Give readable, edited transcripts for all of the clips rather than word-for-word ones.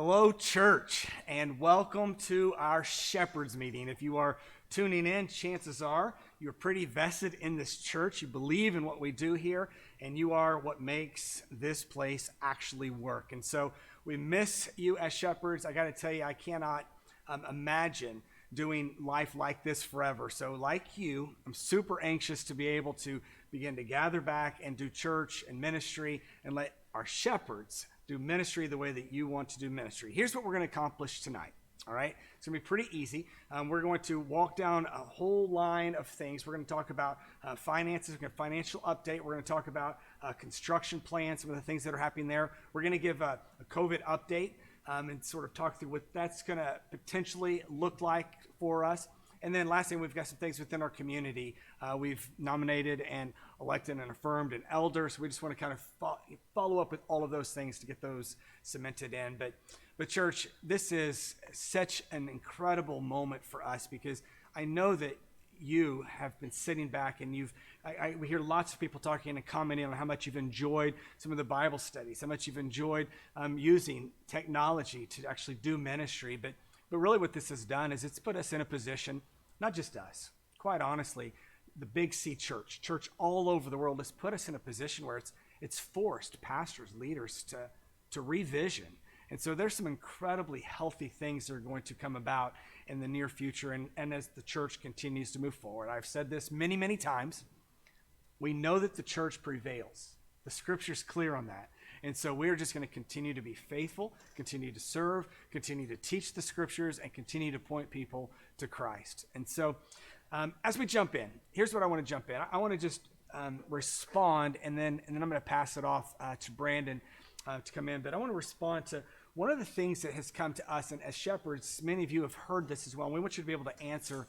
Hello, church, and welcome to our Shepherds meeting. If you are tuning in, chances are you're pretty vested in this church. You believe in what we do here, and you are what makes this place actually work. And so we miss you as Shepherds. I got to tell you, I cannot imagine doing life like this forever. So like you, I'm super anxious to be able to begin to gather back and do church and ministry and let our shepherds do ministry the way that you want to do ministry. Here's what we're going to accomplish tonight. All right, it's going to be pretty easy. We're going to walk down a whole line of things. We're going to talk about finances, we're going to financial update. We're going to talk about construction plans, some of the things that are happening there. We're going to give a COVID update and sort of talk through what that's going to potentially look like for us. And then last thing, we've got some things within our community. We've nominated and elected and affirmed an elder, so we just want to kind of follow up with all of those things to get those cemented in. But church, this is such an incredible moment for us because I know that you have been sitting back and we hear lots of people talking and commenting on how much you've enjoyed some of the Bible studies, how much you've enjoyed using technology to actually do ministry. But really what this has done is it's put us in a position, not just us, quite honestly, the Big C church all over the world has put us in a position where it's forced pastors, leaders to revision. And so there's some incredibly healthy things that are going to come about in the near future and as the church continues to move forward. I've said this many, many times. We know that the church prevails. The scripture's clear on that. And so we're just going to continue to be faithful, continue to serve, continue to teach the scriptures, and continue to point people to Christ. And so as we jump in, here's what I want to jump in. I want to just respond, and then I'm going to pass it off to Brandon to come in. But I want to respond to one of the things that has come to us, and as shepherds, many of you have heard this as well. And we want you to be able to answer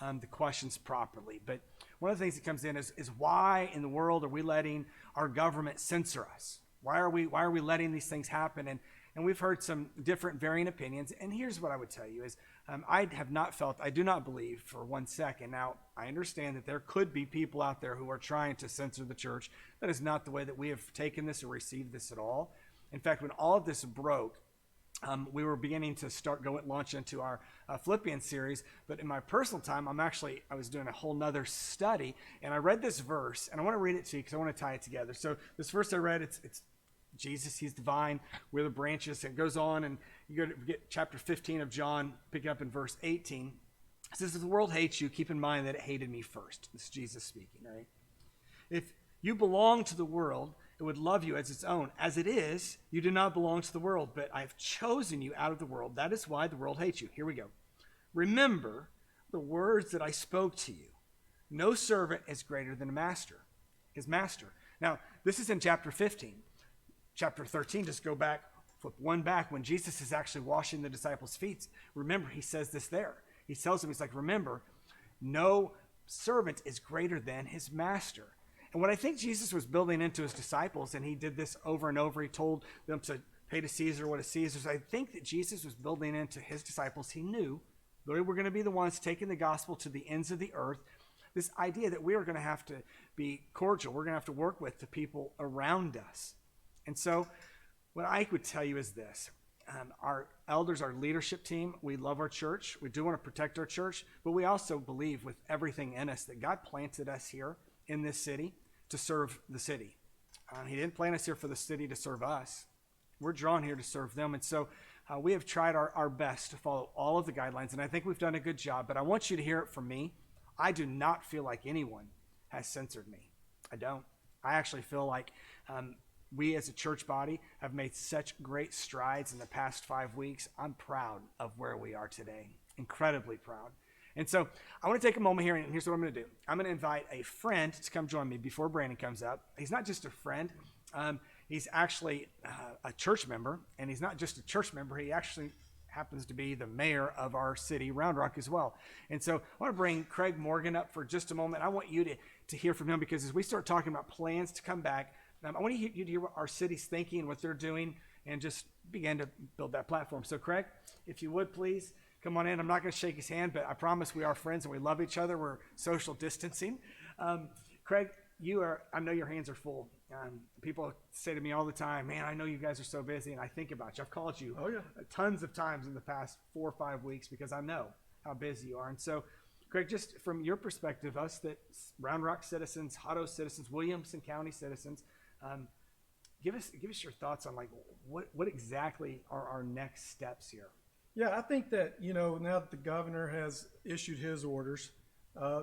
the questions properly. But one of the things that comes in is why in the world are we letting our government censor us? Why are we letting these things happen? And we've heard some different varying opinions. And here's what I would tell you is I do not believe for one second. Now, I understand that there could be people out there who are trying to censor the church. That is not the way that we have taken this or received this at all. In fact, when all of this broke, we were beginning to launch into our Philippians series. But in my personal time, I was doing a whole nother study, and I read this verse, and I want to read it to you because I want to tie it together. So this verse I read, it's Jesus, he's the vine, we're the branches. It goes on, and you go to get chapter 15 of John, pick it up in verse 18. It says, if the world hates you, keep in mind that it hated me first. This is Jesus speaking, right? If you belong to the world, it would love you as its own. As it is, you do not belong to the world, but I have chosen you out of the world. That is why the world hates you. Here we go. Remember the words that I spoke to you. No servant is greater than his master. Now, this is in chapter 15. Chapter 13, just flip one back, when Jesus is actually washing the disciples' feet. Remember, he says this there. He tells them, he's like, remember, no servant is greater than his master. And what I think Jesus was building into his disciples, and he did this over and over, he told them to pay to Caesar what is Caesar's. I think that Jesus was building into his disciples. He knew they were going to be the ones taking the gospel to the ends of the earth. This idea that we are going to have to be cordial. We're going to have to work with the people around us. And so what I would tell you is this. Our elders, our leadership team, we love our church. We do want to protect our church, but we also believe with everything in us that God planted us here in this city to serve the city. He didn't plant us here for the city to serve us. We're drawn here to serve them. And so we have tried our best to follow all of the guidelines, and I think we've done a good job. But I want you to hear it from me. I do not feel like anyone has censored me. I don't. I actually feel like we as a church body have made such great strides in the past 5 weeks. I'm proud of where we are today, incredibly proud. And so I want to take a moment here, and here's what I'm going to do. I'm going to invite a friend to come join me before Brandon comes up. He's not just a friend. He's actually a church member, and he's not just a church member. He actually happens to be the mayor of our city, Round Rock, as well. And so I want to bring Craig Morgan up for just a moment. I want you to hear from him because as we start talking about plans to come back, I want you to hear what our city's thinking and what they're doing and just begin to build that platform. So Craig, if you would please come on in. I'm not going to shake his hand, but I promise we are friends and we love each other. We're social distancing. Craig, I know your hands are full. People say to me all the time, man, I know you guys are so busy, and I think about you. I've called you tons of times in the past 4 or 5 weeks because I know how busy you are. And so, Greg, just from your perspective, us that Round Rock citizens, Hutto citizens, Williamson County citizens, give us your thoughts on like what exactly are our next steps here. Yeah, I think that, now that the governor has issued his orders,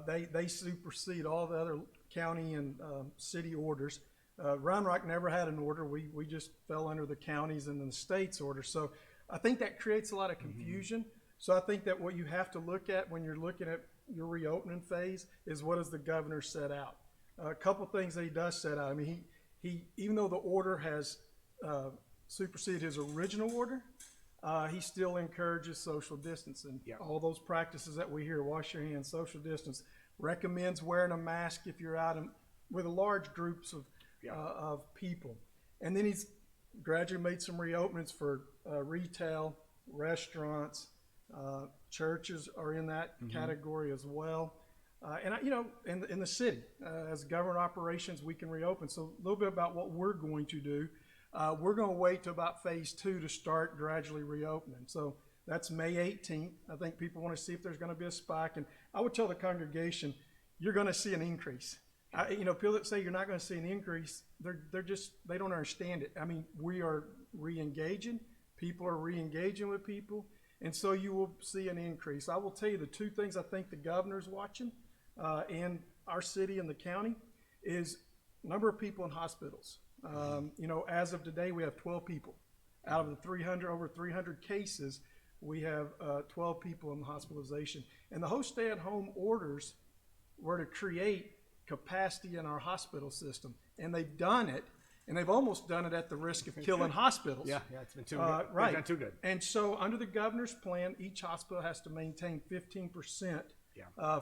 they supersede all the other county and city orders. Round Rock never had an order. We just fell under the counties and the state's order. So I think that creates a lot of confusion. So I think that what you have to look at when you're looking at your reopening phase is what does the governor set out. A couple things that he does set out. I mean, he even though the order has superseded his original order, he still encourages social distancing. All those practices that we hear, wash your hands, social distance, recommends wearing a mask if you're out with large groups of people. And then he's gradually made some reopenings for retail, restaurants, churches are in that category as well. And in the city, as government operations, we can reopen. So a little bit about what we're going to do. We're going to wait to about phase 2 to start gradually reopening. So that's May 18th. I think people want to see if there's going to be a spike. And I would tell the congregation, you're going to see an increase. People that say you're not going to see an increase, they don't understand it. I mean, we are re-engaging. People are re-engaging with people. And so you will see an increase. I will tell you the two things I think the governor's watching and our city and the county is number of people in hospitals. As of today, we have 12 people. Out of the over 300 cases, we have 12 people in hospitalization. And the whole stay-at-home orders were to create capacity in our hospital system. And they've done it, and they've almost done it at the risk of killing hospitals. Yeah, it's been too good. Right. Been too good. And so under the governor's plan, each hospital has to maintain 15%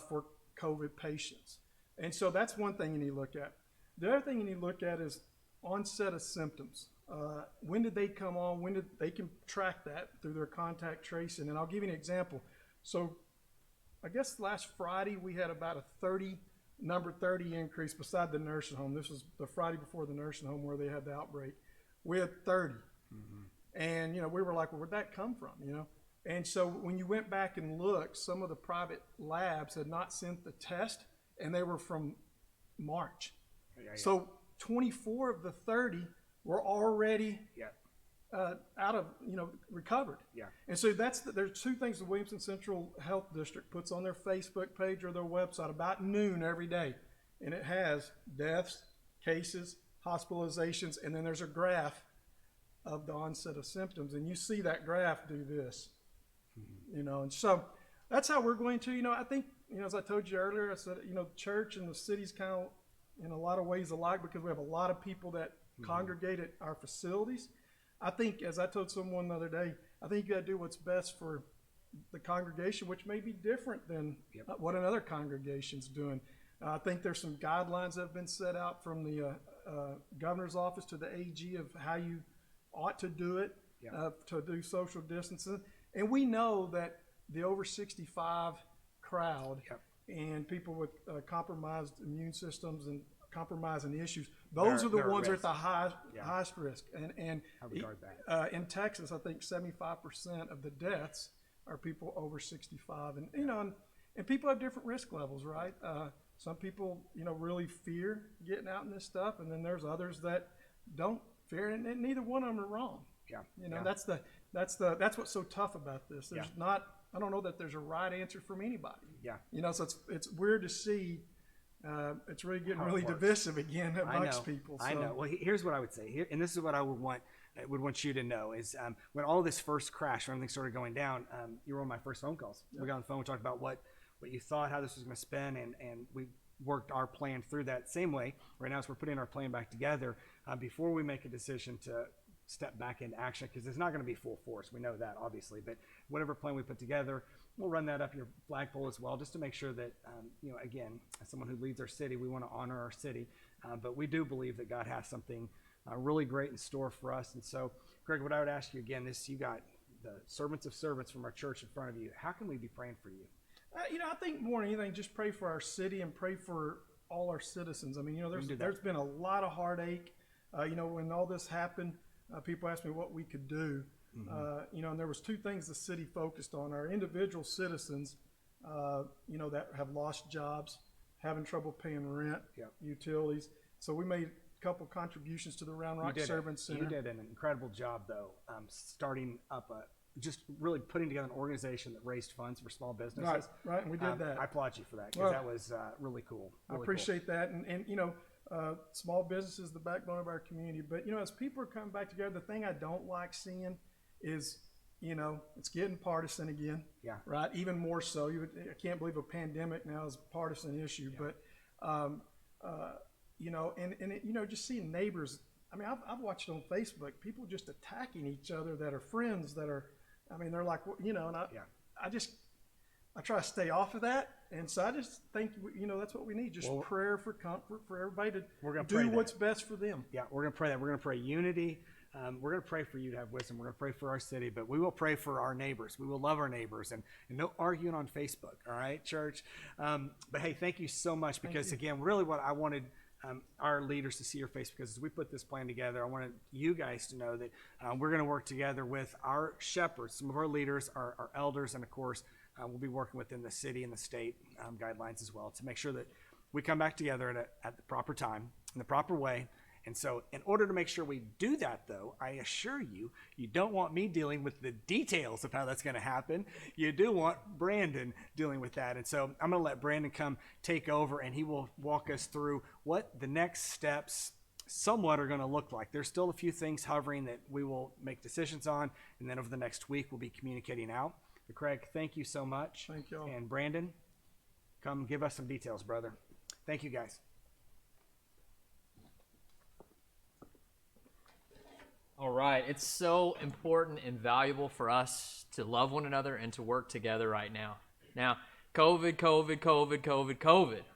for COVID patients. And so that's one thing you need to look at. The other thing you need to look at is onset of symptoms. When did they come on? When did they can track that through their contact tracing? And I'll give you an example. So I guess last Friday we had about a number 30 increase beside the nursing home. This was the Friday before the nursing home where they had the outbreak. We had 30. And, we were like, well, where'd that come from, And so when you went back and looked, some of the private labs had not sent the test, and they were from March. So 24 of the 30 were already out of, recovered. And so there's two things the Williamson Central Health District puts on their Facebook page or their website about noon every day. And it has deaths, cases, hospitalizations, and then there's a graph of the onset of symptoms. And you see that graph do this, and so that's how we're going to, I think, as I told you earlier, I said, church and the city's kind of in a lot of ways alike because we have a lot of people that congregate at our facilities. I think, as I told someone the other day, I think you got to do what's best for the congregation, which may be different than what another congregation's doing. I think there's some guidelines that have been set out from the governor's office to the AG of how you ought to do it, to do social distancing. And we know that the over 65 crowd and people with compromised immune systems and compromising issues, those are the ones that are at the highest risk. And in Texas, I think 75% of the deaths are people over 65. And, and people have different risk levels, right? Some people, really fear getting out in this stuff. And then there's others that don't fear it. And neither one of them are wrong. That's what's so tough about this. There's not, I don't know that there's a right answer from anybody. So it's weird to see. It's really getting really divisive again amongst people. So. I know. Well, here's what I would say, and this is what I would want you to know is when all this first crashed, when everything started going down, you were on my first phone calls. We got on the phone, we talked about what you thought, how this was going to spin, and we worked our plan through that same way. Right now, as we're putting our plan back together, before we make a decision to step back into action, because it's not going to be full force. We know that, obviously, but whatever plan we put together, we'll run that up your flagpole as well, just to make sure that, again, as someone who leads our city, we want to honor our city, but we do believe that God has something really great in store for us. And so, Greg, what I would ask you again, you got the servants of servants from our church in front of you. How can we be praying for you? I think more than anything, just pray for our city and pray for all our citizens. I mean, there's been a lot of heartache. When all this happened, people asked me what we could do. And there was two things the city focused on: our individual citizens, that have lost jobs, having trouble paying rent, utilities. So we made a couple contributions to the Round Rock Servant Center. You did an incredible job, though, starting up just really putting together an organization that raised funds for small businesses. Right, and we did that. I applaud you for that, because that was really cool. I appreciate that, and small business is the backbone of our community. But as people are coming back together, the thing I don't like seeing is, it's getting partisan again. Yeah. Right. Even more so. I can't believe a pandemic now is a partisan issue. Yeah. But just seeing neighbors. I mean, I've watched on Facebook people just attacking each other that are friends that are. I mean, they're like, and I try to stay off of that. And so I just think, that's what we need. Just prayer for comfort for everybody to do what's best for them. Yeah, we're going to pray that. We're going to pray unity. We're going to pray for you to have wisdom. We're going to pray for our city, but we will pray for our neighbors. We will love our neighbors, and no arguing on Facebook. All right, church? But hey, thank you so much, because again, really what I wanted our leaders to see your face, because as we put this plan together, I wanted you guys to know that we're going to work together with our shepherds, some of our leaders, our elders, and of course, we'll be working within the city and the state guidelines as well to make sure that we come back together at the proper time, in the proper way. And so in order to make sure we do that, though, I assure you, you don't want me dealing with the details of how that's going to happen. You do want Brandon dealing with that. And so I'm going to let Brandon come take over, and he will walk us through what the next steps somewhat are going to look like. There's still a few things hovering that we will make decisions on, and then over the next week, we'll be communicating out. But Craig, thank you so much. Thank you all. And Brandon, come give us some details, brother. Thank you, guys. All right. It's so important and valuable for us to love one another and to work together right now. Now, COVID,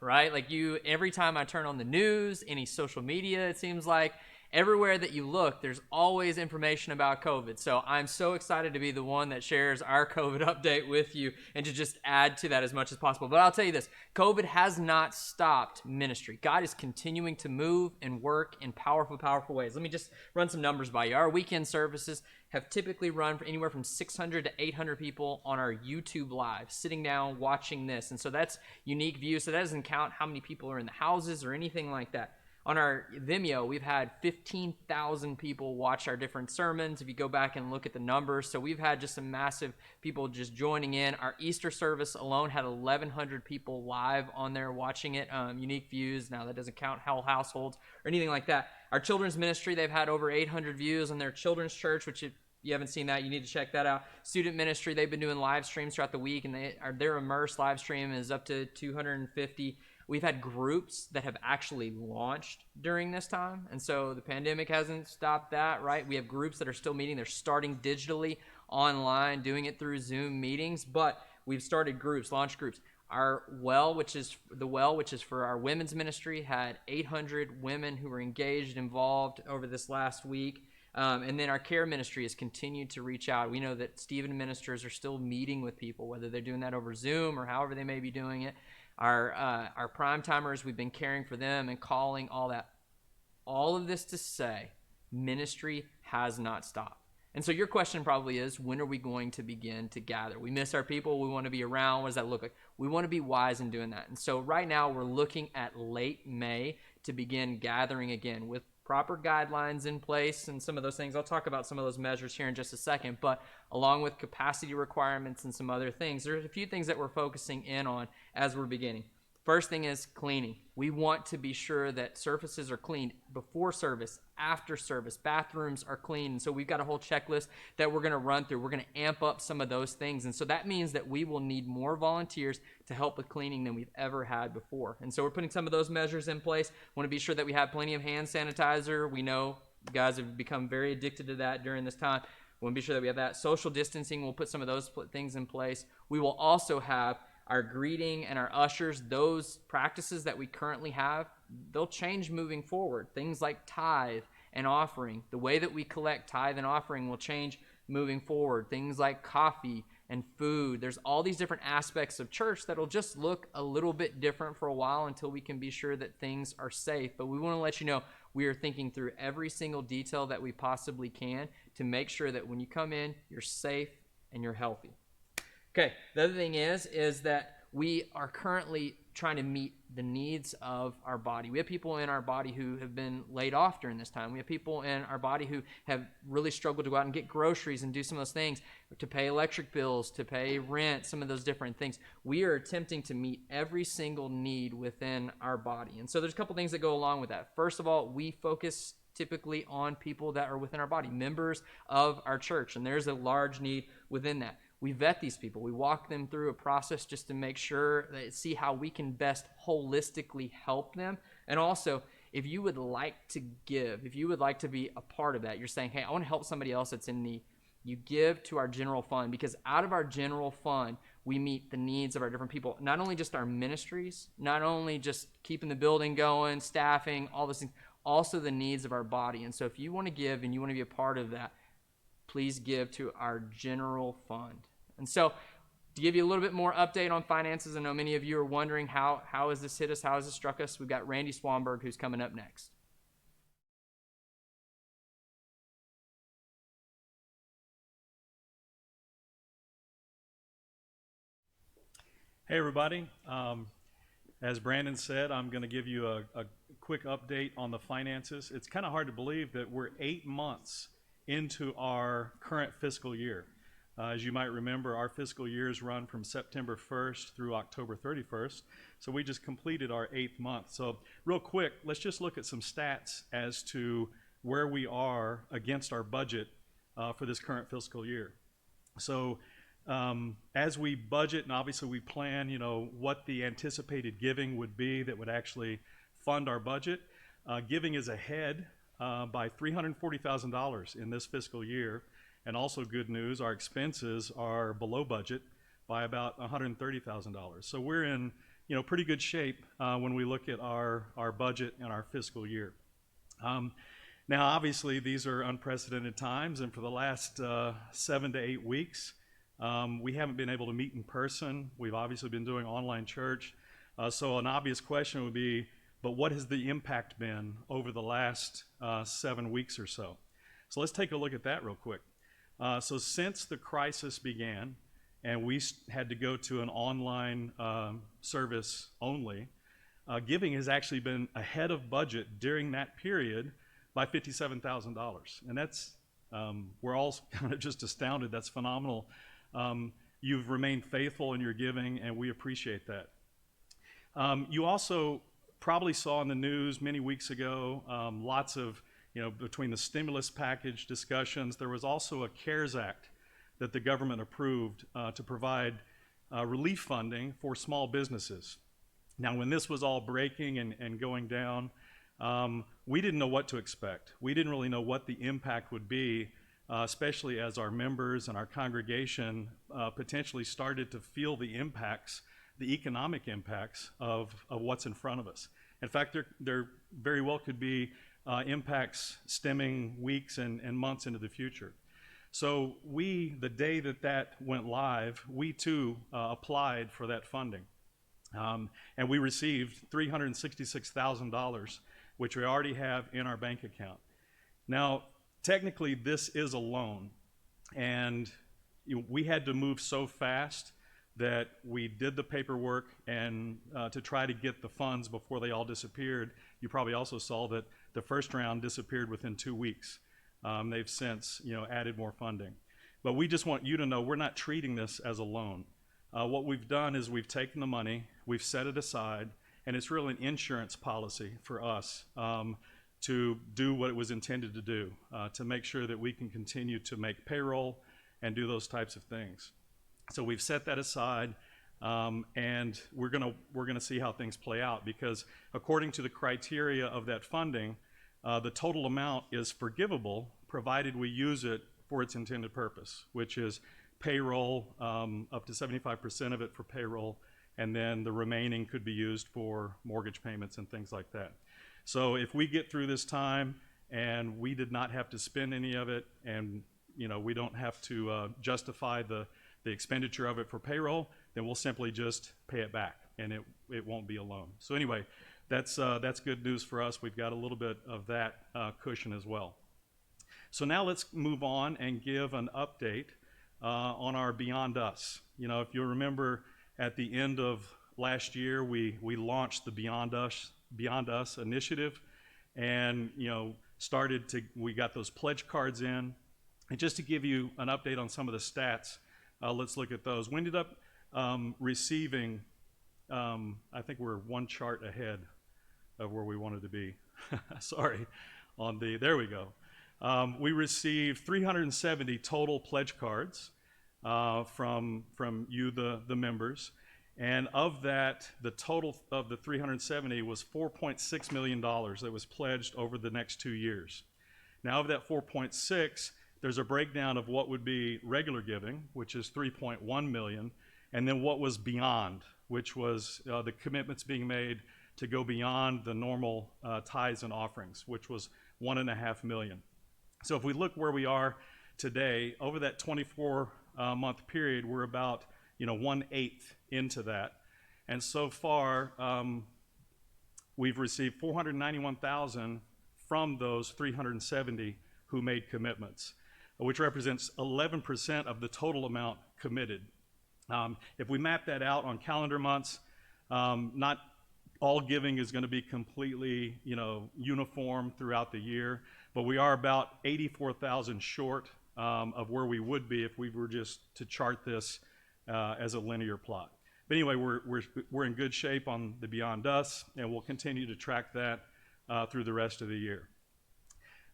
right? Like every time I turn on the news, any social media, it seems like everywhere that you look, there's always information about COVID. So I'm so excited to be the one that shares our COVID update with you and to just add to that as much as possible. But I'll tell you this, COVID has not stopped ministry. God is continuing to move and work in powerful, powerful ways. Let me just run some numbers by you. Our weekend services have typically run for anywhere from 600 to 800 people on our YouTube live, sitting down, watching this. And so that's unique view. So that doesn't count how many people are in the houses or anything like that. On our Vimeo, we've had 15,000 people watch our different sermons, if you go back and look at the numbers. So we've had just some massive people just joining in. Our Easter service alone had 1,100 people live on there watching it, unique views. Now, that doesn't count whole households or anything like that. Our children's ministry, they've had over 800 views on their children's church, which if you haven't seen that, you need to check that out. Student ministry, they've been doing live streams throughout the week, and their Immerse live stream is up to 250. We've had groups that have actually launched during this time, and so the pandemic hasn't stopped that, right? We have groups that are still meeting. They're starting digitally online, doing it through Zoom meetings, but we've started groups, launched groups. Our Well, which is for our women's ministry, had 800 women who were engaged, involved over this last week. And then our care ministry has continued to reach out. We know that Stephen ministers are still meeting with people, whether they're doing that over Zoom or however they may be doing it. Our prime timers, we've been caring for them and calling, all that. All of this to say, ministry has not stopped. And so your question probably is, when are we going to begin to gather? We miss our people. We want to be around. What does that look like? We want to be wise in doing that. And so right now we're looking at late May to begin gathering again with proper guidelines in place and some of those things. I'll talk about some of those measures here in just a second, but along with capacity requirements and some other things, there's a few things that we're focusing in on as we're beginning. First thing is cleaning. We want to be sure that surfaces are cleaned before service, after service, bathrooms are clean. And so we've got a whole checklist that we're going to run through. We're going to amp up some of those things. And so that means that we will need more volunteers to help with cleaning than we've ever had before. And so we're putting some of those measures in place. Want to be sure that we have plenty of hand sanitizer. We know you guys have become very addicted to that during this time. We want to be sure that we have that. Social distancing, we'll put some of those things in place. We will also have our greeting and our ushers, those practices that we currently have, they'll change moving forward. Things like tithe and offering, the way that we collect tithe and offering will change moving forward. Things like coffee and food. There's all these different aspects of church that'll just look a little bit different for a while until we can be sure that things are safe. But we want to let you know we are thinking through every single detail that we possibly can to make sure that when you come in, you're safe and you're healthy. Okay, the other thing is that we are currently trying to meet the needs of our body. We have people in our body who have been laid off during this time. We have people in our body who have really struggled to go out and get groceries and do some of those things, to pay electric bills, to pay rent, some of those different things. We are attempting to meet every single need within our body. And so there's a couple things that go along with that. First of all, we focus typically on people that are within our body, members of our church, and there's a large need within that. We vet these people. We walk them through a process just to make sure that see how we can best holistically help them. And also, if you would like to give, if you would like to be a part of that, you're saying, hey, I want to help somebody else that's in need. You give to our general fund, because out of our general fund, we meet the needs of our different people. Not only just our ministries, not only just keeping the building going, staffing, all those things, also the needs of our body. And so if you want to give and you want to be a part of that, please give to our general fund. And so to give you a little bit more update on finances, I know many of you are wondering how has this hit us, how has this struck us? We've got Randy Swanberg who's coming up next. Hey everybody, as Brandon said, I'm going to give you a quick update on the finances. It's kind of hard to believe that we're 8 months into our current fiscal year. As you might remember, our fiscal years run from September 1st through October 31st, so we just completed our 8th month. So real quick, let's just look at some stats as to where we are against our budget for this current fiscal year. So as we budget and obviously we plan, what the anticipated giving would be that would actually fund our budget, giving is ahead by $340,000 in this fiscal year. And also good news, our expenses are below budget by about $130,000. So we're in pretty good shape when we look at our budget and our fiscal year. Now obviously these are unprecedented times, and for the last 7 to 8 weeks we haven't been able to meet in person. We've obviously been doing online church. So an obvious question would be, but what has the impact been over the last 7 weeks or so? So let's take a look at that real quick. So since the crisis began and we had to go to an online service only, giving has actually been ahead of budget during that period by $57,000. And that's, we're all kind of just astounded. That's phenomenal. You've remained faithful in your giving, and we appreciate that. You also probably saw in the news many weeks ago lots of, between the stimulus package discussions, there was also a CARES Act that the government approved to provide relief funding for small businesses. Now, when this was all breaking and going down, we didn't know what to expect. We didn't really know what the impact would be, especially as our members and our congregation potentially started to feel the impacts, the economic impacts of what's in front of us. In fact, there very well could be impacts stemming weeks and months into the future. So the day that went live, we too applied for that funding. And we received $366,000, which we already have in our bank account. Now, technically, this is a loan, and we had to move so fast that we did the paperwork and to try to get the funds before they all disappeared. You probably also saw that the first round disappeared within 2 weeks. They've since added more funding. But we just want you to know we're not treating this as a loan. What we've done is we've taken the money, we've set it aside, and it's really an insurance policy for us to do what it was intended to do, to make sure that we can continue to make payroll and do those types of things. So we've set that aside, and we're gonna see how things play out, because according to the criteria of that funding, the total amount is forgivable provided we use it for its intended purpose, which is payroll, up to 75% of it for payroll, and then the remaining could be used for mortgage payments and things like that. So if we get through this time and we did not have to spend any of it, and we don't have to justify the the expenditure of it for payroll, then we'll simply just pay it back, and it won't be a loan. So anyway, that's good news for us. We've got a little bit of that cushion as well. So now let's move on and give an update on our Beyond Us. You know, if you remember at the end of last year, we launched the Beyond Us initiative, and we got those pledge cards in. And just to give you an update on some of the stats, let's look at those. We ended up receiving, I think we're one chart ahead of where we wanted to be. Sorry, there we go. We received 370 total pledge cards from you, the members. And of that, the total of the 370 was $4.6 million that was pledged over the next 2 years. Now, of that 4.6, there's a breakdown of what would be regular giving, which is 3.1 million, and then what was beyond, which was the commitments being made to go beyond the normal tithes and offerings, which was 1.5 million. So if we look where we are today, over that 24-month period, we're about 1/8 into that. And so far, we've received 491,000 from those 370 who made commitments, which represents 11% of the total amount committed. If we map that out on calendar months, not all giving is going to be completely uniform throughout the year, but we are about 84,000 short of where we would be if we were just to chart this as a linear plot. But anyway, we're in good shape on the Beyond Us, and we'll continue to track that through the rest of the year.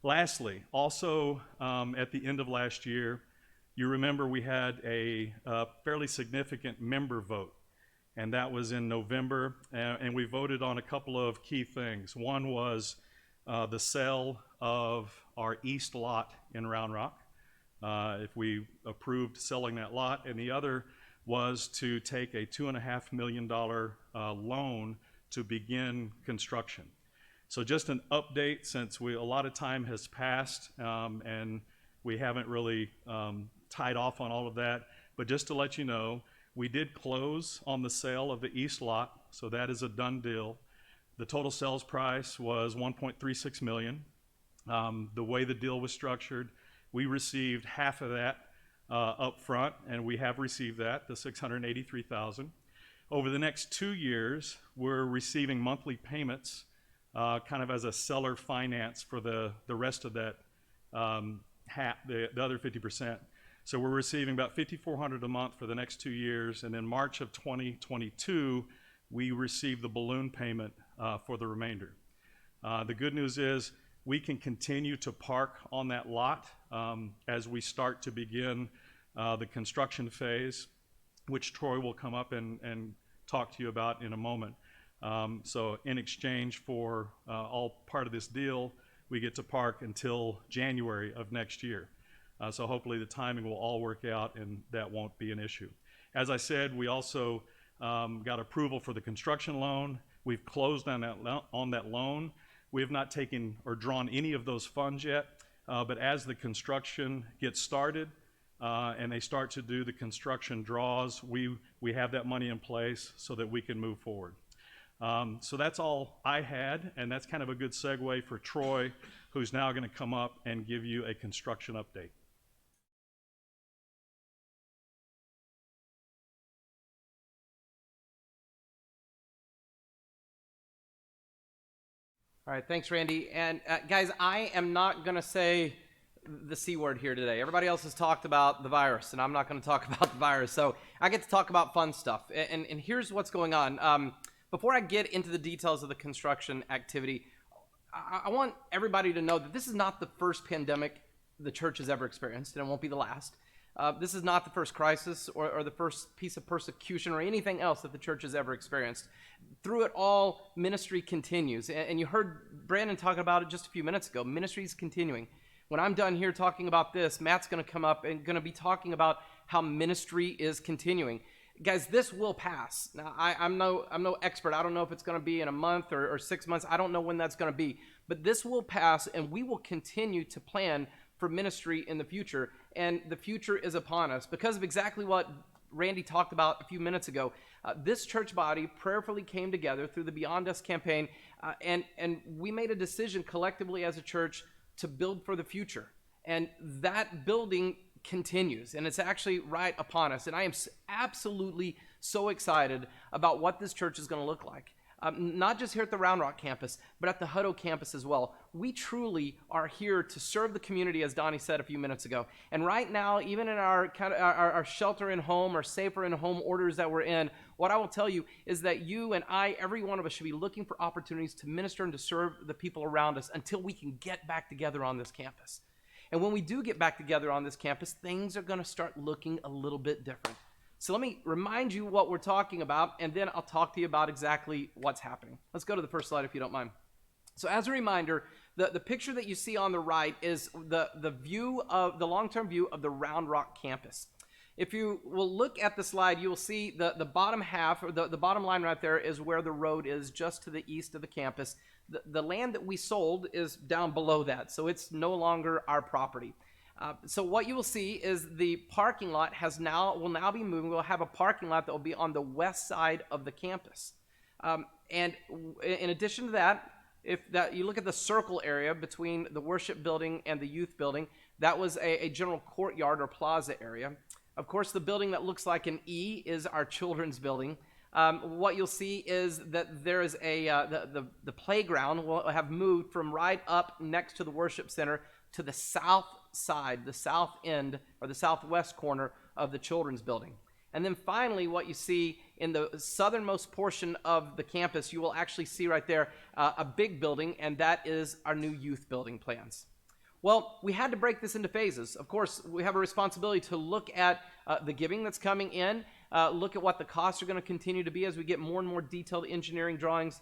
Lastly, also at the end of last year, you remember we had a fairly significant member vote, and that was in November, and we voted on a couple of key things. One was the sale of our east lot in Round Rock, if we approved selling that lot, and the other was to take a $2.5 million loan to begin construction. So just an update, since a lot of time has passed and we haven't really tied off on all of that, but just to let you know, we did close on the sale of the east lot, so that is a done deal. The total sales price was $1.36 million. The way the deal was structured, we received half of that up front, and we have received that, the $683,000. Over the next 2 years, we're receiving monthly payments kind of as a seller finance for the rest of that the other 50%. So we're receiving about $5,400 a month for the next 2 years, and in March of 2022, we received the balloon payment for the remainder. The good news is we can continue to park on that lot as we start to begin the construction phase, which Troy will come up and talk to you about in a moment. So in exchange for all part of this deal, we get to park until January of next year. So hopefully the timing will all work out and that won't be an issue. As I said, we also got approval for the construction loan. We've closed on that loan. We have not taken or drawn any of those funds yet, but as the construction gets started and they start to do the construction draws, we have that money in place so that we can move forward. So that's all I had, and that's kind of a good segue for Troy, who's now going to come up and give you a construction update. All right, thanks, Randy. And guys, I am not going to say the C word here today. Everybody else has talked about the virus, and I'm not going to talk about the virus. So I get to talk about fun stuff. And here's what's going on. Before I get into the details of the construction activity, I want everybody to know that this is not the first pandemic the church has ever experienced, and it won't be the last. This is not the first crisis or the first piece of persecution or anything else that the church has ever experienced. Through it all, ministry continues. And you heard Brandon talking about it just a few minutes ago. Ministry is continuing. When I'm done here talking about this, Matt's going to come up and going to be talking about how ministry is continuing. Guys, this will pass. Now, I'm no expert. I don't know if it's going to be in a month or 6 months. I don't know when that's going to be. But this will pass, and we will continue to plan for ministry in the future, and the future is upon us. Because of exactly what Randy talked about a few minutes ago, this church body prayerfully came together through the Beyond Us campaign, and we made a decision collectively as a church to build for the future. And that building continues, and it's actually right upon us. And I am absolutely so excited about what this church is going to look like. Not just here at the Round Rock campus, but at the Hutto campus as well. We truly are here to serve the community, as Donnie said a few minutes ago. And right now, even in our our shelter in home or safer in home orders that we're in, what I will tell you is that you and I, every one of us, should be looking for opportunities to minister and to serve the people around us until we can get back together on this campus. And when we do get back together on this campus, things are going to start looking a little bit different. So let me remind you what we're talking about, and then I'll talk to you about exactly what's happening. Let's go to the first slide if you don't mind. So as a reminder, the picture that you see on the right is the view of the long-term view of the Round Rock campus. If you will look at the slide, you will see the bottom half, or the bottom line right there is where the road is, just to the east of the campus. The land that we sold is down below that, so it's no longer our property. So what you will see is the parking lot will now be moving. We'll have a parking lot that will be on the west side of the campus. And in addition to that, you look at the circle area between the worship building and the youth building, that was a general courtyard or plaza area. Of course, the building that looks like an E is our children's building. What you'll see is that there is the playground will have moved from right up next to the worship center to the south side, the south end, or the southwest corner of the children's building. And then finally, what you see in the southernmost portion of the campus, you will actually see right there a big building, and that is our new youth building plans. Well, we had to break this into phases. Of course, we have a responsibility to look at the giving that's coming in, look at what the costs are going to continue to be as we get more and more detailed engineering drawings,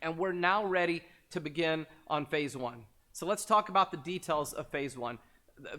and we're now ready to begin on phase one. So let's talk about the details of phase one.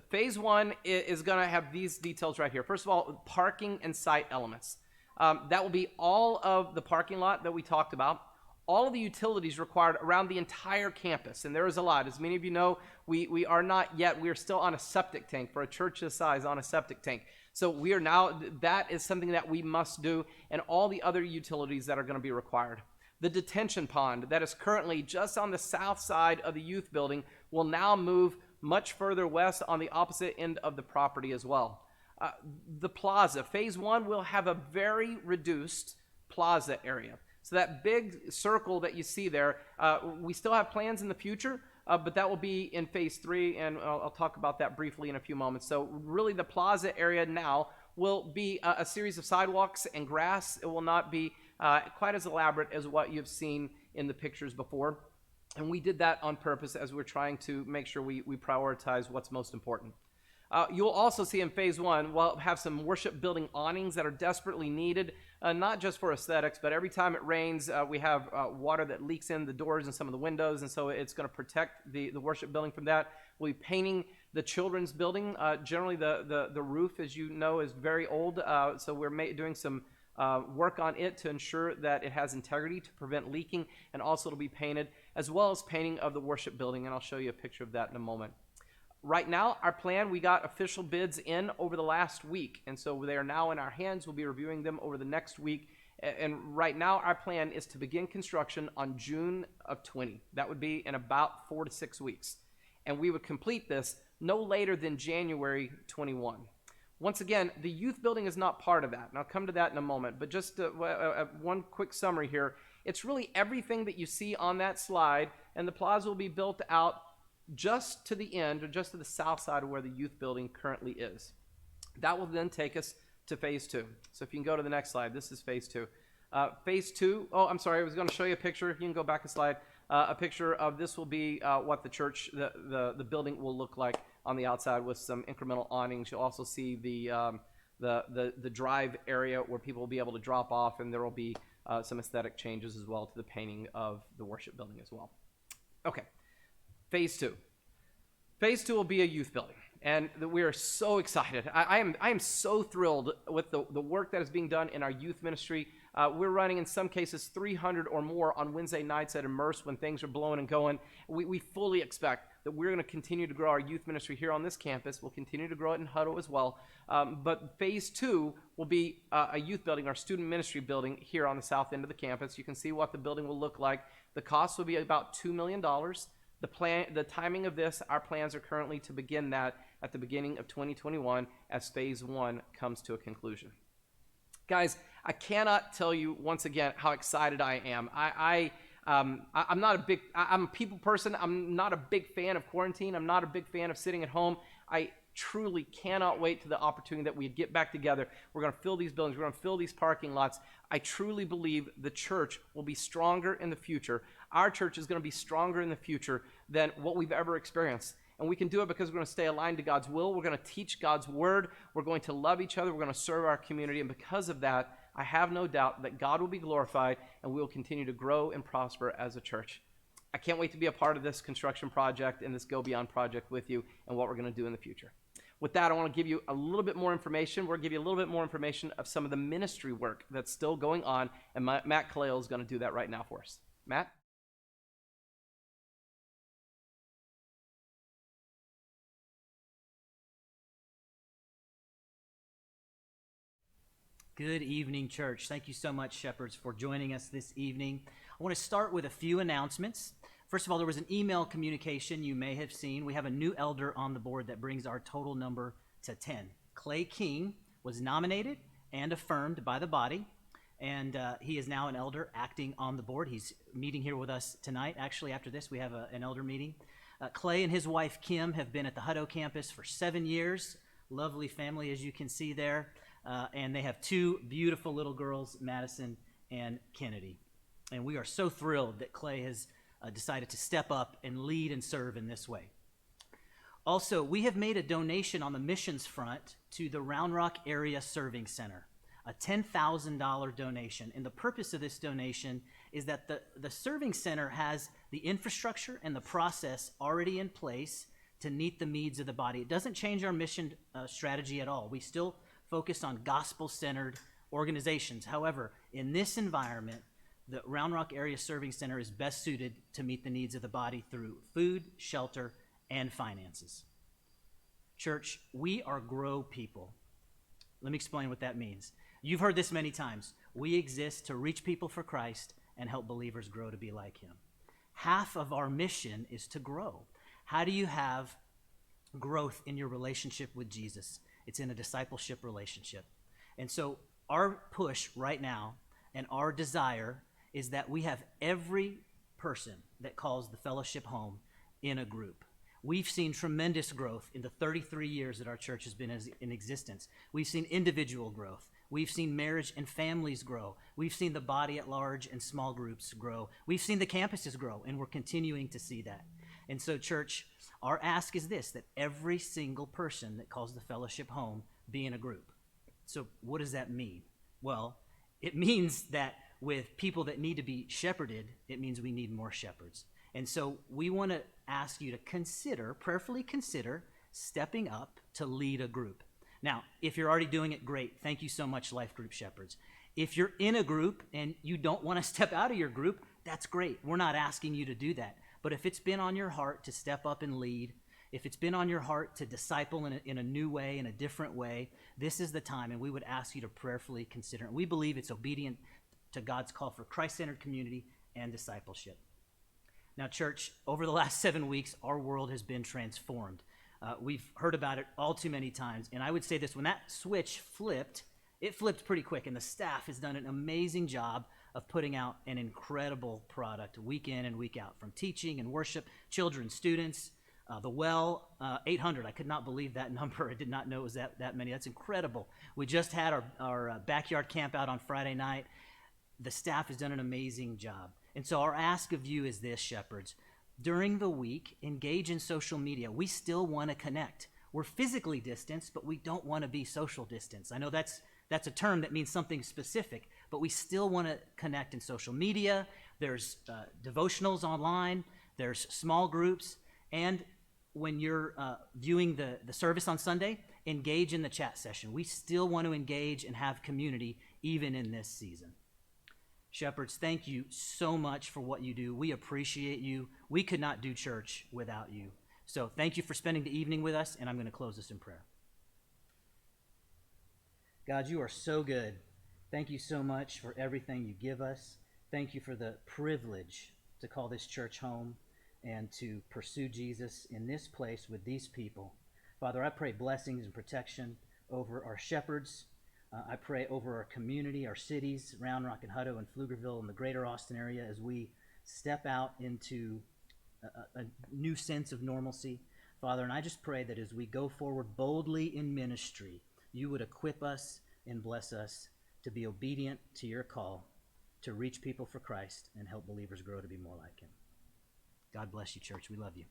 Phase one is going to have these details right here. First of all, parking and site elements. That will be all of the parking lot that we talked about, all of the utilities required around the entire campus, and there is a lot. As many of you know, we are not yet, we are still on a septic tank for a church this size, on a septic tank. So we are now, that is something that we must do, and all the other utilities that are going to be required. The detention pond that is currently just on the south side of the youth building will now move much further west on the opposite end of the property as well. The plaza, phase one, will have a very reduced plaza area. So that big circle that you see there, we still have plans in the future, but that will be in phase three, and I'll talk about that briefly in a few moments. So really the plaza area now will be a series of sidewalks and grass. It will not be quite as elaborate as what you've seen in the pictures before. And we did that on purpose as we're trying to make sure we prioritize what's most important. You'll also see in phase one, we'll have some worship building awnings that are desperately needed, not just for aesthetics, but every time it rains, we have water that leaks in the doors and some of the windows, and so it's going to protect the worship building from that. We'll be painting the children's building. Generally, the roof, as you know, is very old, so we're doing some work on it to ensure that it has integrity to prevent leaking, and also it'll be painted, as well as painting of the worship building, and I'll show you a picture of that in a moment. Right now, our plan, we got official bids in over the last week, and so they are now in our hands. We'll be reviewing them over the next week, and right now our plan is to begin construction on June of 20. That would be in about 4 to 6 weeks, and we would complete this no later than January 21. Once again, the youth building is not part of that, and I'll come to that in a moment, but just one quick summary here. It's really everything that you see on that slide, and the plaza will be built out just to the end, or just to the south side of where the youth building currently is. That will then take us to phase two. So if you can go to the next slide, this is phase two. Phase two, oh, I'm sorry, I was going to show you a picture. You can go back a slide. A picture of this will be what the church, the building will look like on the outside with some incremental awnings. You'll also see the drive area where people will be able to drop off, and there will be some aesthetic changes as well to the painting of the worship building as well. Okay. Phase two. Phase two will be a youth building, and we are so excited. I am so thrilled with the work that is being done in our youth ministry. We're running, in some cases, 300 or more on Wednesday nights at Immerse when things are blowing and going. We fully expect that we're going to continue to grow our youth ministry here on this campus. We'll continue to grow it in Hutto as well. But phase 2 will be a youth building, our student ministry building here on the south end of the campus. You can see what the building will look like. The cost will be about $2 million. The timing of this, our plans are currently to begin that at the beginning of 2021 as phase 1 comes to a conclusion. Guys, I cannot tell you once again how excited I am. I'm not a big, I'm a people person. I'm not a big fan of quarantine. I'm not a big fan of sitting at home. I truly cannot wait to the opportunity that we get back together. We're going to fill these buildings. We're going to fill these parking lots. I truly believe the church will be stronger in the future. Our church is going to be stronger in the future than what we've ever experienced. And we can do it because we're going to stay aligned to God's will. We're going to teach God's word. We're going to love each other. We're going to serve our community. And because of that, I have no doubt that God will be glorified and we will continue to grow and prosper as a church. I can't wait to be a part of this construction project and this Go Beyond project with you and what we're going to do in the future. With that, I want to give you a little bit more information. We're going to give you a little bit more information of some of the ministry work that's still going on, and Matt Kaleo is going to do that right now for us. Matt? Good evening, church. Thank you so much, Shepherds, for joining us this evening. I want to start with a few announcements. First of all, there was an email communication you may have seen. We have a new elder on the board that brings our total number to 10. Clay King was nominated and affirmed by the body, and he is now an elder acting on the board. He's meeting here with us tonight. Actually, after this, we have an elder meeting. Clay and his wife, Kim, have been at the Hutto campus for 7 years. Lovely family, as you can see there. And they have 2 beautiful little girls, Madison and Kennedy. And we are so thrilled that Clay has decided to step up and lead and serve in this way. Also, we have made a donation on the missions front to the Round Rock Area Serving Center, a $10,000 donation. And the purpose of this donation is that the Serving Center has the infrastructure and the process already in place to meet the needs of the body. It doesn't change our mission strategy at all. We still focus on gospel-centered organizations. However, in this environment, the Round Rock Area Serving Center is best suited to meet the needs of the body through food, shelter, and finances. Church, we are grow people. Let me explain what that means. You've heard this many times. We exist to reach people for Christ and help believers grow to be like him. Half of our mission is to grow. How do you have growth in your relationship with Jesus? It's in a discipleship relationship. And so our push right now and our desire is that we have every person that calls the fellowship home in a group. We've seen tremendous growth in the 33 years that our church has been in existence. We've seen individual growth. We've seen marriage and families grow. We've seen the body at large and small groups grow. We've seen the campuses grow, and we're continuing to see that. And so, church, our ask is this, that every single person that calls the fellowship home be in a group. So what does that mean? Well, it means that with people that need to be shepherded, it means we need more shepherds. And so we want to ask you to prayerfully consider stepping up to lead a group. Now, if you're already doing it, great. Thank you so much, Life Group Shepherds. If you're in a group and you don't want to step out of your group, that's great. We're not asking you to do that. But if it's been on your heart to step up and lead, if it's been on your heart to disciple in a new way, in a different way, this is the time, and we would ask you to prayerfully consider it. We believe it's obedient to God's call for Christ-centered community and discipleship. Now, church, over the last 7 weeks, our world has been transformed. We've heard about it all too many times, and I would say this, when that switch flipped, it flipped pretty quick, and the staff has done an amazing job of putting out an incredible product week in and week out, from teaching and worship, children, students, the well, 800. I could not believe that number. I did not know it was that many. That's incredible. We just had our backyard camp out on Friday night. The staff has done an amazing job. And so our ask of you is this, shepherds. During the week, engage in social media. We still want to connect. We're physically distanced, but we don't want to be social distance. I know that's a term that means something specific, but we still want to connect in social media. There's devotionals online. There's small groups. And when you're viewing the service on Sunday, engage in the chat session. We still want to engage and have community even in this season. Shepherds, thank you so much for what you do. We appreciate you. We could not do church without you. So thank you for spending the evening with us, and I'm going to close this in prayer. God, you are so good. Thank you so much for everything you give us. Thank you for the privilege to call this church home and to pursue Jesus in this place with these people. Father, I pray blessings and protection over our shepherds. I pray over our community, our cities, Round Rock and Hutto and Pflugerville and the greater Austin area as we step out into a new sense of normalcy. Father, and I just pray that as we go forward boldly in ministry, you would equip us and bless us to be obedient to your call, to reach people for Christ and help believers grow to be more like him. God bless you, church. We love you.